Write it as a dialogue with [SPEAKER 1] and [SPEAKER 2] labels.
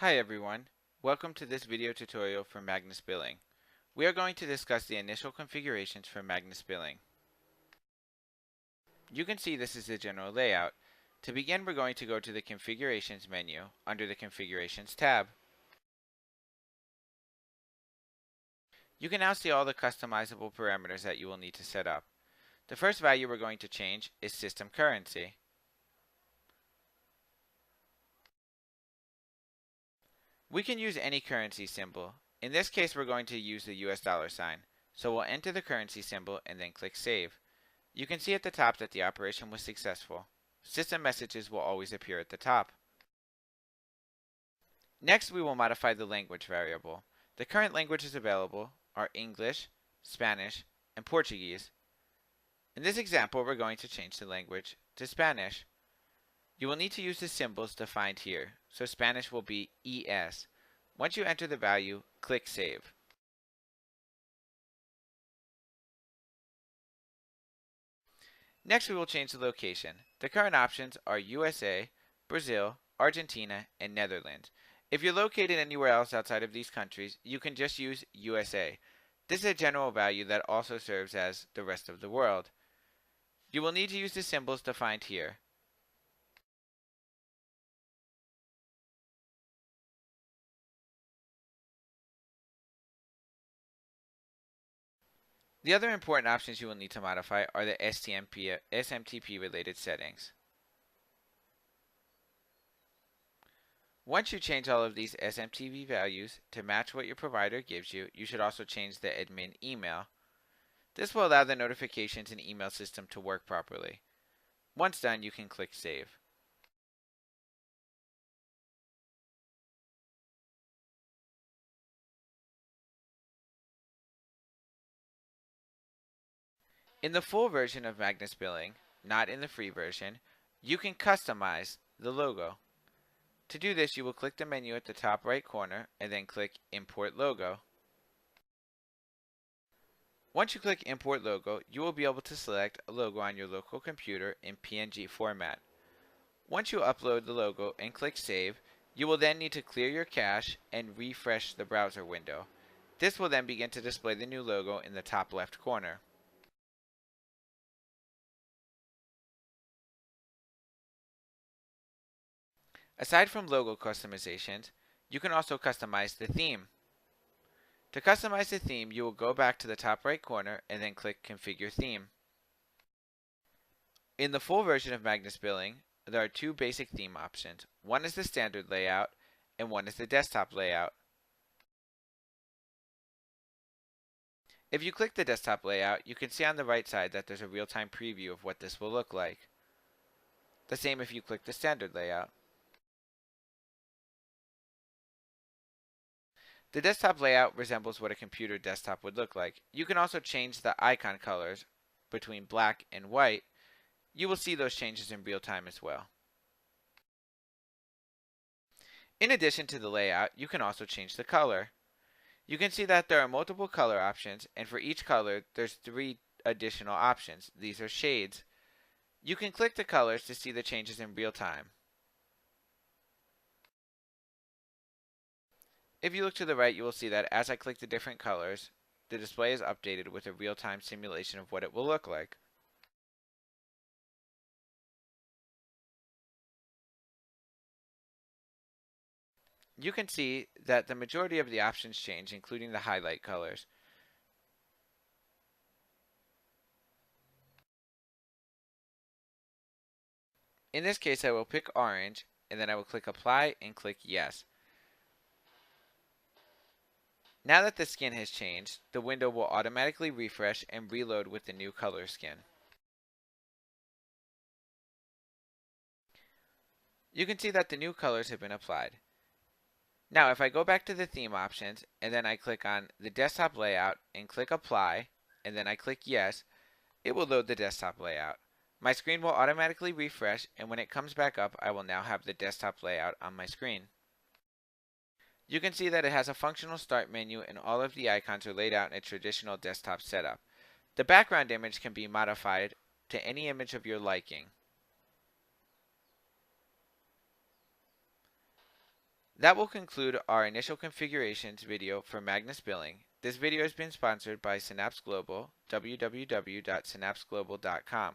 [SPEAKER 1] Hi everyone, welcome to this video tutorial for MBilling. We are going to discuss the initial configurations for MBilling. You can see this is the general layout. To begin, we're going to go to the Configurations menu under the Configurations tab. You can now see all the customizable parameters that you will need to set up. The first value we're going to change is system currency. We can use any currency symbol. In this case, we're going to use the US dollar sign. So we'll enter the currency symbol and then click Save. You can see at the top that the operation was successful. System messages will always appear at the top. Next, we will modify the language variable. The current languages available are English, Spanish, and Portuguese. In this example, we're going to change the language to Spanish. You will need to use the symbols defined here, so Spanish will be ES. Once you enter the value, click Save. Next, we will change the location. The current options are USA, Brazil, Argentina, and Netherlands. If you're located anywhere else outside of these countries, you can just use USA. This is a general value that also serves as the rest of the world. You will need to use the symbols defined here. The other important options you will need to modify are the SMTP related settings. Once you change all of these SMTP values to match what your provider gives you, you should also change the admin email. This will allow the notifications and email system to work properly. Once done, you can click Save. In the full version of MBilling, not in the free version, you can customize the logo. To do this, you will click the menu at the top right corner and then click Import Logo. Once you click Import Logo, you will be able to select a logo on your local computer in PNG format. Once you upload the logo and click Save, you will then need to clear your cache and refresh the browser window. This will then begin to display the new logo in the top left corner. Aside from logo customizations, you can also customize the theme. To customize the theme, you will go back to the top right corner and then click Configure Theme. In the full version of MBilling, there are two basic theme options. One is the standard layout, and one is the desktop layout. If you click the desktop layout, you can see on the right side that there's a real-time preview of what this will look like. The same if you click the standard layout. The desktop layout resembles what a computer desktop would look like. You can also change the icon colors between black and white. You will see those changes in real time as well. In addition to the layout, you can also change the color. You can see that there are multiple color options, and for each color, there's 3 additional options. These are shades. You can click the colors to see the changes in real time. If you look to the right, you will see that as I click the different colors, the display is updated with a real-time simulation of what it will look like. You can see that the majority of the options change, including the highlight colors. In this case, I will pick orange, and then I will click Apply and click Yes. Now that the skin has changed, the window will automatically refresh and reload with the new color skin. You can see that the new colors have been applied. Now if I go back to the theme options and then I click on the desktop layout and click Apply and then I click Yes, it will load the desktop layout. My screen will automatically refresh, and when it comes back up, I will now have the desktop layout on my screen. You can see that it has a functional start menu and all of the icons are laid out in a traditional desktop setup. The background image can be modified to any image of your liking. That will conclude our initial configurations video for Magnus Billing. This video has been sponsored by Synapse Global, www.synapseglobal.com.